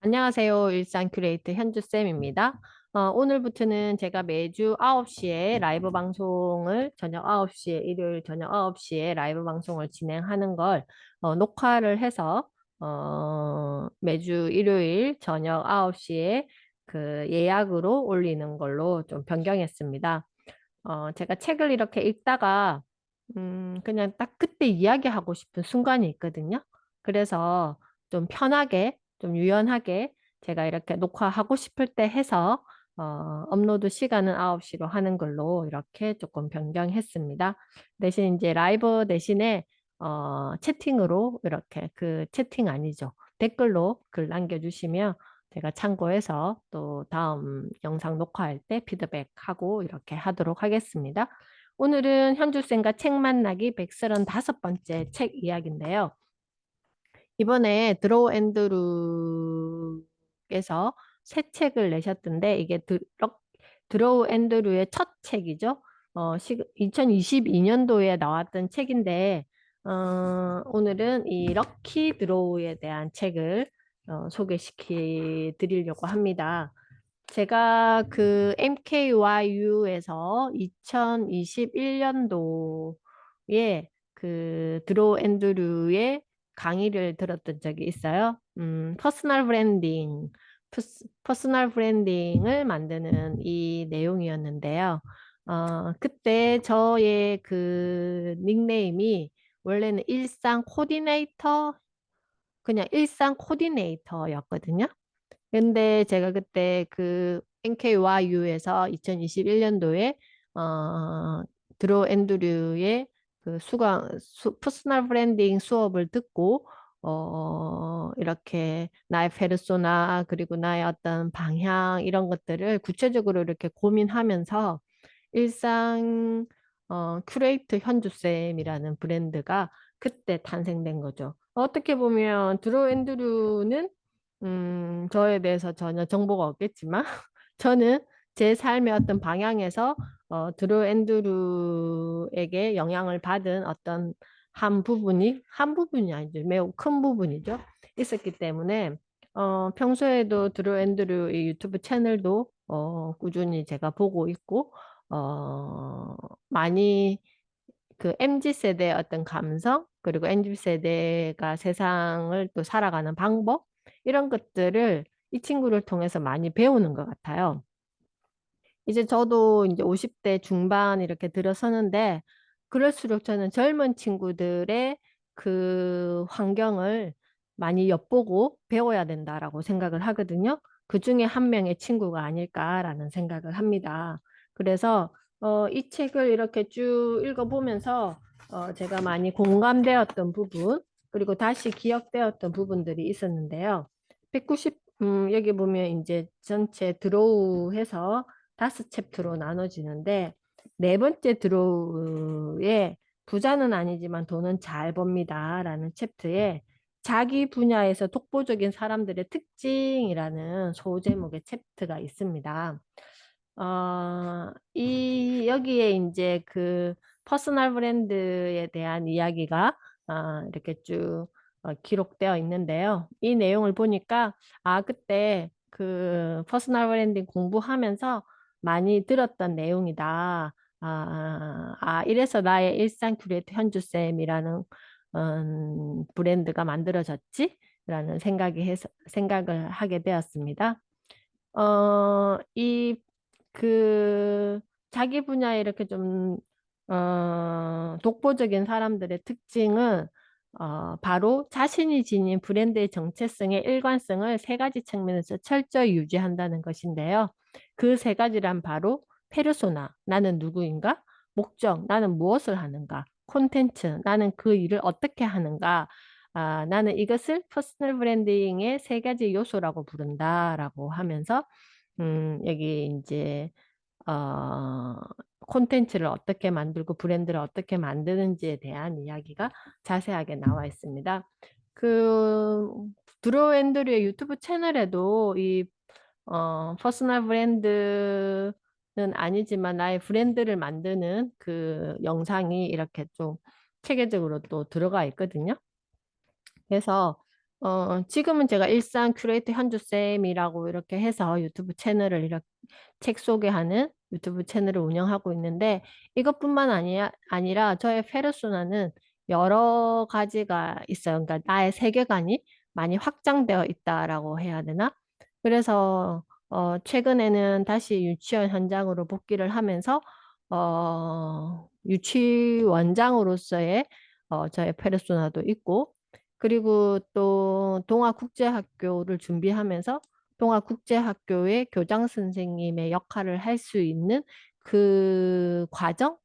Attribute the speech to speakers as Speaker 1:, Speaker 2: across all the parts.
Speaker 1: 안녕하세요. 일산 큐레이터 현주쌤입니다. 오늘부터는 제가 매주 9시에 라이브 방송을 저녁 9시에 일요일 저녁 9시에 라이브 방송을 진행하는 걸 녹화를 해서 매주 일요일 저녁 9시에 그 예약으로 올리는 걸로 좀 변경했습니다. 제가 책을 이렇게 읽다가 그냥 딱 그때 이야기하고 싶은 순간이 있거든요. 그래서 좀 편하게, 좀 유연하게 제가 이렇게 녹화하고 싶을 때 해서 업로드 시간은 9시로 하는 걸로 이렇게 조금 변경했습니다. 대신 이제 라이브 대신에 채팅으로 이렇게 그 채팅 아니죠. 댓글로 글 남겨주시면 제가 참고해서 또 다음 영상 녹화할 때 피드백하고 이렇게 하도록 하겠습니다. 오늘은 현주쌤과 책 만나기 135번째 책 이야기인데요. 이번에 드로우 앤드루께서 새 책을 내셨던데 이게 드로우 앤드루의 첫 책이죠. 2022년도에 나왔던 책인데 오늘은 이 럭키 드로우에 대한 책을 소개시켜 드리려고 합니다. 제가 그 MKYU에서 2021년도에 그 드로우 앤드류의 강의를 들었던 적이 있어요. 퍼스널 브랜딩을 만드는 이 내용이었는데요. 그때 저의 그 닉네임이 원래는 그냥 일상 코디네이터였거든요. 근데 제가 그때 그 NKYU에서 2021년도에 드로 앤드류의 그 퍼스널 브랜딩 수업을 듣고 이렇게 나의 페르소나 그리고 나의 어떤 방향 이런 것들을 구체적으로 이렇게 고민하면서 일상 큐레이터 현주쌤이라는 브랜드가 그때 탄생된 거죠. 어떻게 보면 드로 앤드류는 저에 대해서 전혀 정보가 없겠지만 저는 제 삶의 어떤 방향에서 드루 앤드루에게 영향을 받은 어떤 한 부분이 아니죠. 매우 큰 부분이죠. 있었기 때문에 평소에도 드루 앤드루의 유튜브 채널도 꾸준히 제가 보고 있고 많이 그 MZ 세대의 어떤 감성, 그리고 MZ 세대가 세상을 또 살아가는 방법, 이런 것들을 이 친구를 통해서 많이 배우는 것 같아요. 이제 저도 이제 50대 중반 이렇게 들어서는데, 그럴수록 저는 젊은 친구들의 그 환경을 많이 엿보고 배워야 된다라고 생각을 하거든요. 그 중에 한 명의 친구가 아닐까라는 생각을 합니다. 그래서 이 책을 이렇게 쭉 읽어보면서 제가 많이 공감되었던 부분, 그리고 다시 기억되었던 부분들이 있었는데요. 여기 보면 이제 전체 드로우해서 5챕터로 나눠지는데, 네 번째 드로우에 부자는 아니지만 돈은 잘 법니다. 라는 챕터에 자기 분야에서 독보적인 사람들의 특징이라는 소제목의 챕터가 있습니다. 여기에 이제 그 퍼스널 브랜드에 대한 이야기가 이렇게 쭉 기록되어 있는데요. 이 내용을 보니까 그때 그 퍼스널 브랜딩 공부하면서 많이 들었던 내용이다. 이래서 나의 일상 큐레이터 현주쌤이라는 브랜드가 만들어졌지? 라는 생각을 하게 되었습니다. 그, 자기 분야에 이렇게 좀, 독보적인 사람들의 특징은, 바로 자신이 지닌 브랜드의 정체성의 일관성을 세 가지 측면에서 철저히 유지한다는 것인데요. 그 세 가지란 바로, 페르소나, 나는 누구인가? 목적, 나는 무엇을 하는가? 콘텐츠, 나는 그 일을 어떻게 하는가? 나는 이것을 퍼스널 브랜딩의 세 가지 요소라고 부른다라고 하면서 여기 이제 어, 콘텐츠를 어떻게 만들고 브랜드를 어떻게 만드는지에 대한 이야기가 자세하게 나와 있습니다. 그 드로우 앤드류의 유튜브 채널에도 이 퍼스널 브랜드는 아니지만 나의 브랜드를 만드는 그 영상이 이렇게 좀 체계적으로 또 들어가 있거든요. 그래서 지금은 제가 일산 큐레이터 현주쌤이라고 이렇게 해서 유튜브 채널을 이렇게 책 소개하는 유튜브 채널을 운영하고 있는데 이것뿐만 아니라 저의 페르소나는 여러 가지가 있어요. 그러니까 나의 세계관이 많이 확장되어 있다라고 해야 되나? 그래서 최근에는 다시 유치원 현장으로 복귀를 하면서 유치원장으로서의 저의 페르소나도 있고 그리고 또 동아국제학교를 준비하면서 동아국제학교의 교장 선생님의 역할을 할 수 있는 그 과정?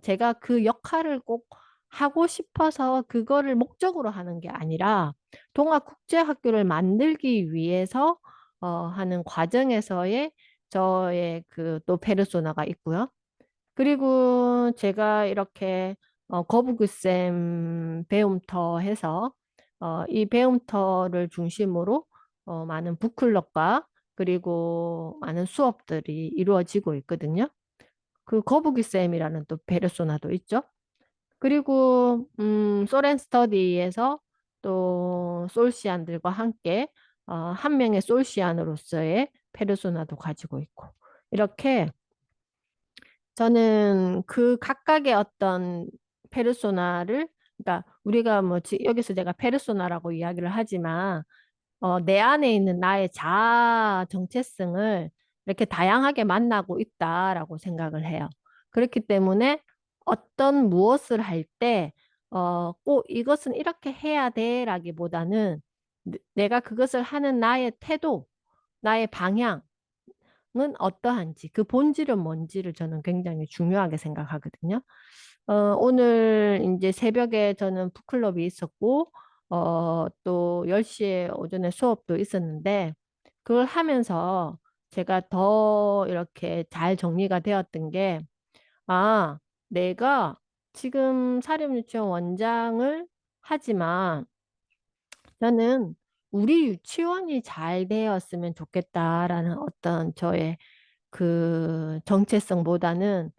Speaker 1: 제가 그 역할을 꼭 하고 싶어서 그거를 목적으로 하는 게 아니라 동아국제학교를 만들기 위해서 하는 과정에서의 저의 그 또 페르소나가 있고요. 그리고 제가 이렇게 거북이쌤 배움터 해서 이 배움터를 중심으로 많은 북클럽과 그리고 많은 수업들이 이루어지고 있거든요. 그 거북이쌤이라는 또 페르소나도 있죠. 그리고 소렌 스터디에서 또 솔시안들과 함께 한 명의 솔시안으로서의 페르소나도 가지고 있고 이렇게 저는 그 각각의 어떤 페르소나를, 그러니까 우리가 뭐 여기서 제가 페르소나라고 이야기를 하지만, 내 안에 있는 나의 자아 정체성을 이렇게 다양하게 만나고 있다라고 생각을 해요. 그렇기 때문에 어떤 무엇을 할 때, 꼭 이것은 이렇게 해야 돼라기보다는 내가 그것을 하는 나의 태도, 나의 방향, 은 어떠한지, 그 본질은 뭔지를 저는 굉장히 중요하게 생각하거든요. 오늘 이제 새벽에 저는 북클럽이 있었고, 또 10시에 오전에 수업도 있었는데, 그걸 하면서 제가 더 이렇게 잘 정리가 되었던 게, 아, 내가 지금 사립유치원 원장을 하지만, 저는 우리 유치원이 잘 되었으면 좋겠다라는 어떤 저의 그 정체성보다는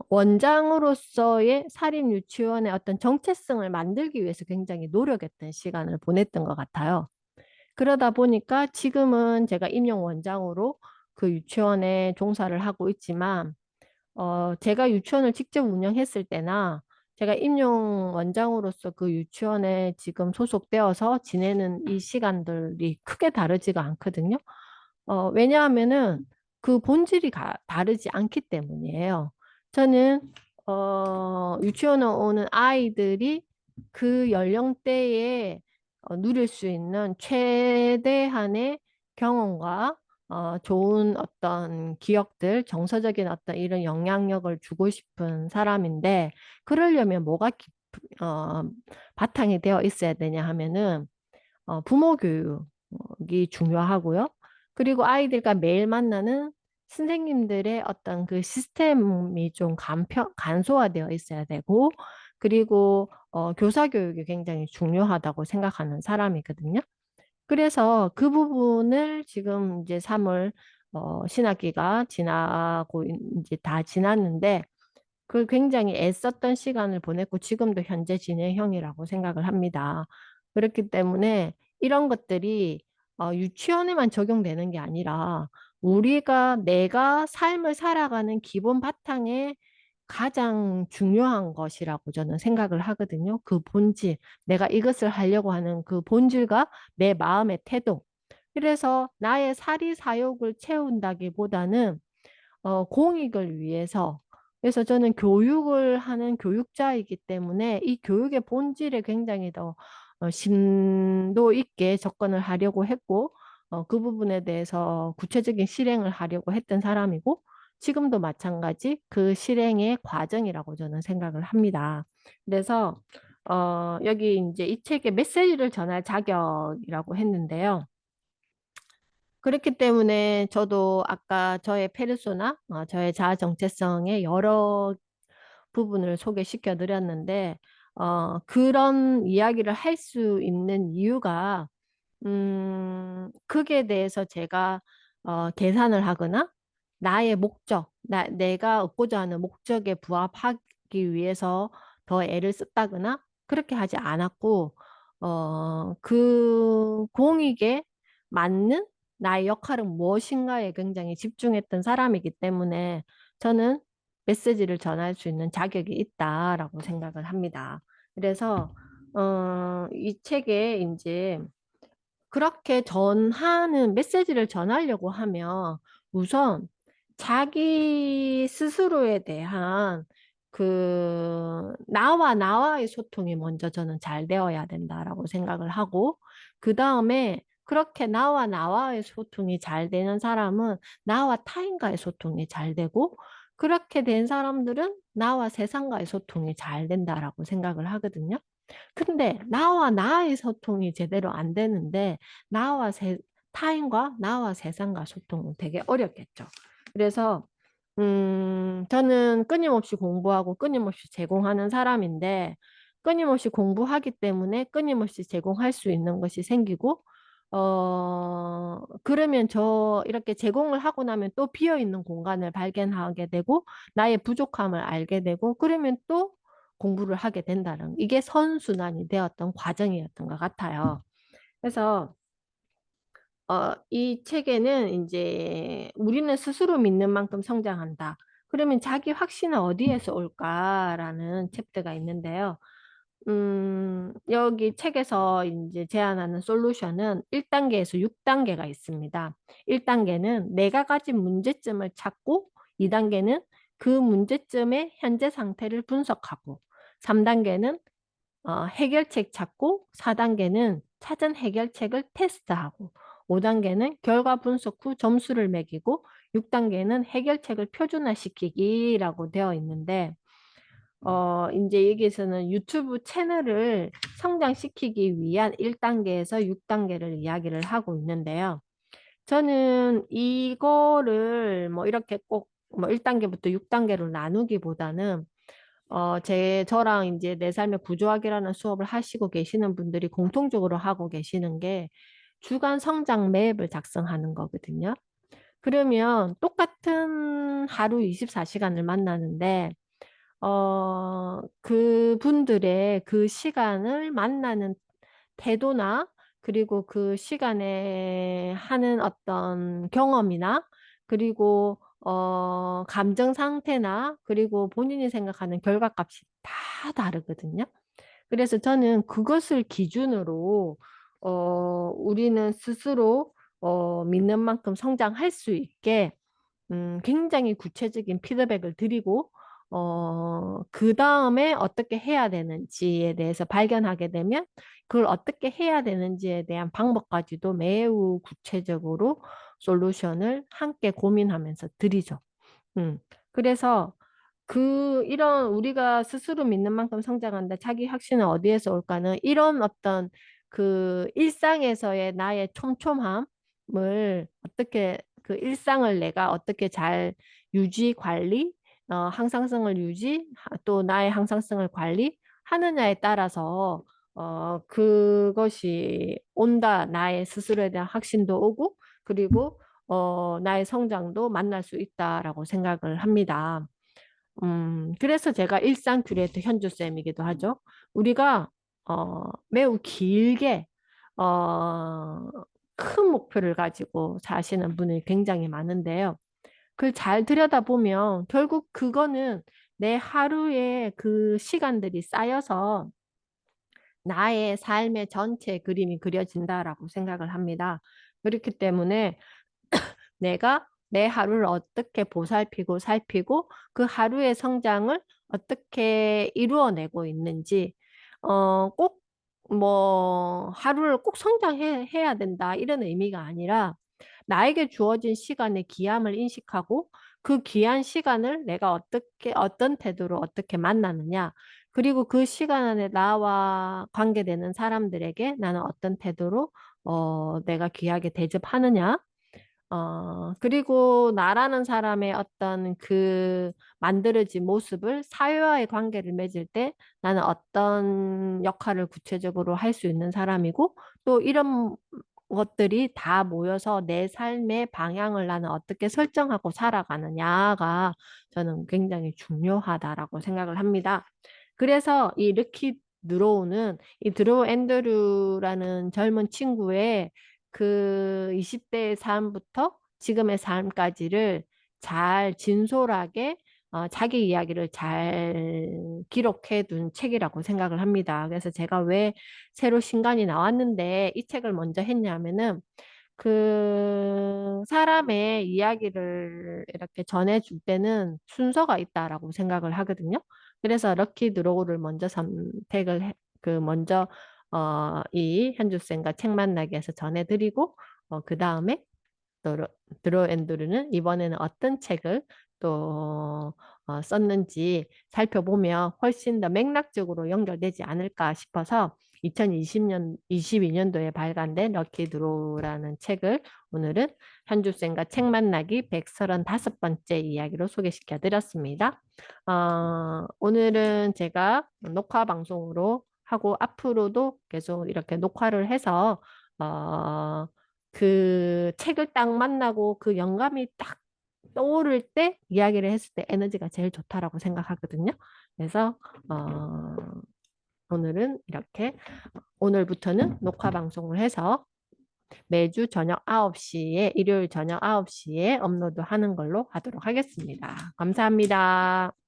Speaker 1: 원장으로서의 사립 유치원의 어떤 정체성을 만들기 위해서 굉장히 노력했던 시간을 보냈던 것 같아요. 그러다 보니까 지금은 제가 임용 원장으로 그 유치원에 종사를 하고 있지만 제가 유치원을 직접 운영했을 때나 제가 임용 원장으로서 그 유치원에 지금 소속되어서 지내는 이 시간들이 크게 다르지가 않거든요. 왜냐하면은 그 본질이 다르지 않기 때문이에요. 저는 유치원에 오는 아이들이 그 연령대에 누릴 수 있는 최대한의 경험과 좋은 어떤 기억들, 정서적인 어떤 이런 영향력을 주고 싶은 사람인데, 그러려면 뭐가 바탕이 되어 있어야 되냐 하면은, 부모 교육이 중요하고요. 그리고 아이들과 매일 만나는 선생님들의 어떤 그 시스템이 좀 간소화되어 있어야 되고, 그리고 교사 교육이 굉장히 중요하다고 생각하는 사람이거든요. 그래서 그 부분을 지금 이제 3월 신학기가 지나고 이제 다 지났는데 그 굉장히 애썼던 시간을 보냈고 지금도 현재 진행형이라고 생각을 합니다. 그렇기 때문에 이런 것들이 유치원에만 적용되는 게 아니라 우리가 내가 삶을 살아가는 기본 바탕에 가장 중요한 것이라고 저는 생각을 하거든요. 그 본질, 내가 이것을 하려고 하는 그 본질과 내 마음의 태도. 그래서 나의 사리사욕을 채운다기보다는 공익을 위해서. 그래서 저는 교육을 하는 교육자이기 때문에 이 교육의 본질에 굉장히 더 심도 있게 접근을 하려고 했고, 그 부분에 대해서 구체적인 실행을 하려고 했던 사람이고, 지금도 마찬가지 그 실행의 과정이라고 저는 생각을 합니다. 그래서, 여기 이제 이 책에 메시지를 전할 자격이라고 했는데요. 그렇기 때문에 저도 아까 저의 페르소나, 저의 자아 정체성의 여러 부분을 소개시켜 드렸는데, 그런 이야기를 할 수 있는 이유가, 그게 대해서 제가 계산을 하거나, 나의 목적, 내가 얻고자 하는 목적에 부합하기 위해서 더 애를 썼다거나, 그렇게 하지 않았고, 그 공익에 맞는 나의 역할은 무엇인가에 굉장히 집중했던 사람이기 때문에 저는 메시지를 전할 수 있는 자격이 있다라고 생각을 합니다. 그래서 이 책에 이제 그렇게 전하는 메시지를 전하려고 하면 우선 자기 스스로에 대한 나와의 소통이 먼저 저는 잘 되어야 된다라고 생각을 하고, 그 다음에 그렇게 나와의 소통이 잘 되는 사람은 나와 타인과의 소통이 잘 되고, 그렇게 된 사람들은 나와 세상과의 소통이 잘 된다라고 생각을 하거든요. 근데 나와 나의 소통이 제대로 안 되는데 타인과 나와 세상과 소통은 되게 어렵겠죠. 그래서 저는 끊임없이 공부하고 끊임없이 제공하는 사람인데 끊임없이 공부하기 때문에 끊임없이 제공할 수 있는 것이 생기고 그러면 이렇게 제공을 하고 나면 또 비어 있는 공간을 발견하게 되고 나의 부족함을 알게 되고 그러면 또 공부를 하게 된다는 이게 선순환이 되었던 과정이었던 것 같아요. 그래서 이 책에는 이제 우리는 스스로 믿는 만큼 성장한다. 그러면 자기 확신은 어디에서 올까라는 챕터가 있는데요. 여기 책에서 이제 제안하는 솔루션은 1단계에서 6단계가 있습니다. 1단계는 내가 가진 문제점을 찾고, 2단계는 그 문제점의 현재 상태를 분석하고, 3단계는 해결책 찾고, 4단계는 찾은 해결책을 테스트하고, 5단계는 결과 분석 후 점수를 매기고, 6단계는 해결책을 표준화시키기라고 되어 있는데, 이제 여기에서는 유튜브 채널을 성장시키기 위한 1단계에서 6단계를 이야기를 하고 있는데요. 저는 이거를 뭐 이렇게 꼭 뭐 1단계부터 6단계로 나누기보다는 저랑 이제 내 삶의 구조학이라는 수업을 하시고 계시는 분들이 공통적으로 하고 계시는 게 주간 성장 맵을 작성하는 거거든요. 그러면 똑같은 하루 24시간을 만나는데 그분들의 그 시간을 만나는 태도나 그리고 그 시간에 하는 어떤 경험이나 그리고 감정 상태나 그리고 본인이 생각하는 결과값이 다 다르거든요. 그래서 저는 그것을 기준으로 우리는 스스로 믿는 만큼 성장할 수 있게 굉장히 구체적인 피드백을 드리고, 그 다음에 어떻게 해야 되는지에 대해서 발견하게 되면 그걸 어떻게 해야 되는지에 대한 방법까지도 매우 구체적으로 솔루션을 함께 고민하면서 드리죠. 음. 그래서 이런 우리가 스스로 믿는 만큼 성장한다. 자기 확신은 어디에서 올까는 이런 어떤 일상에서의 나의 촘촘함을 어떻게 일상을 내가 어떻게 잘 유지 관리, 항상성을 또 나의 항상성을 관리하느냐에 따라서 그것이 온다. 나의 스스로에 대한 확신도 오고 그리고 나의 성장도 만날 수 있다라고 생각을 합니다. 그래서 제가 일상 큐레이터 현주쌤이기도 하죠. 우리가, 매우 길게, 어, 큰 목표를 가지고 사시는 분이 굉장히 많은데요. 그걸 잘 들여다보면 결국 그거는 내 하루에 그 시간들이 쌓여서 나의 삶의 전체 그림이 그려진다라고 생각을 합니다. 그렇기 때문에 내가 내 하루를 어떻게 보살피고 살피고 그 하루의 성장을 어떻게 이루어내고 있는지, 꼭 하루를 꼭 해야 된다 이런 의미가 아니라 나에게 주어진 시간의 귀함을 인식하고 그 귀한 시간을 내가 어떤 태도로 어떻게 만나느냐, 그리고 그 시간 안에 나와 관계되는 사람들에게 나는 어떤 태도로 내가 귀하게 대접하느냐, 그리고 나라는 사람의 어떤 만들어진 모습을 사회와의 관계를 맺을 때 나는 어떤 역할을 구체적으로 할 수 있는 사람이고 또 이런 것들이 다 모여서 내 삶의 방향을 나는 어떻게 설정하고 살아가느냐가 저는 굉장히 중요하다라고 생각을 합니다. 그래서 이 들어오는 이 드로우 앤드류라는 젊은 친구의 그 20대의 삶부터 지금의 삶까지를 잘 진솔하게 자기 이야기를 잘 기록해 둔 책이라고 생각을 합니다. 그래서 제가 왜 새로 신간이 나왔는데 이 책을 먼저 했냐면은 그 사람의 이야기를 이렇게 전해줄 때는 순서가 있다라고 생각을 하거든요. 그래서 럭키 드로우를 먼저 먼저 이 현주쌤과 책 만나기에서 전해드리고 그 다음에 드로, 드로 앤드루는 이번에는 어떤 책을 또 썼는지 살펴보면 훨씬 더 맥락적으로 연결되지 않을까 싶어서 2020년, 22년도에 발간된 럭키 드로우라는 책을 오늘은 현주쌤과 책 만나기 135번째 이야기로 소개시켜 드렸습니다. 오늘은 제가 녹화 방송으로 하고 앞으로도 계속 이렇게 녹화를 해서 어, 그 책을 딱 만나고 그 영감이 딱 떠오를 때 이야기를 했을 때 에너지가 제일 좋다라고 생각하거든요. 그래서 어, 오늘은 이렇게 오늘부터는 녹화 방송을 해서 매주 저녁 9시에 일요일 저녁 9시에 업로드하는 걸로 하도록 하겠습니다. 감사합니다.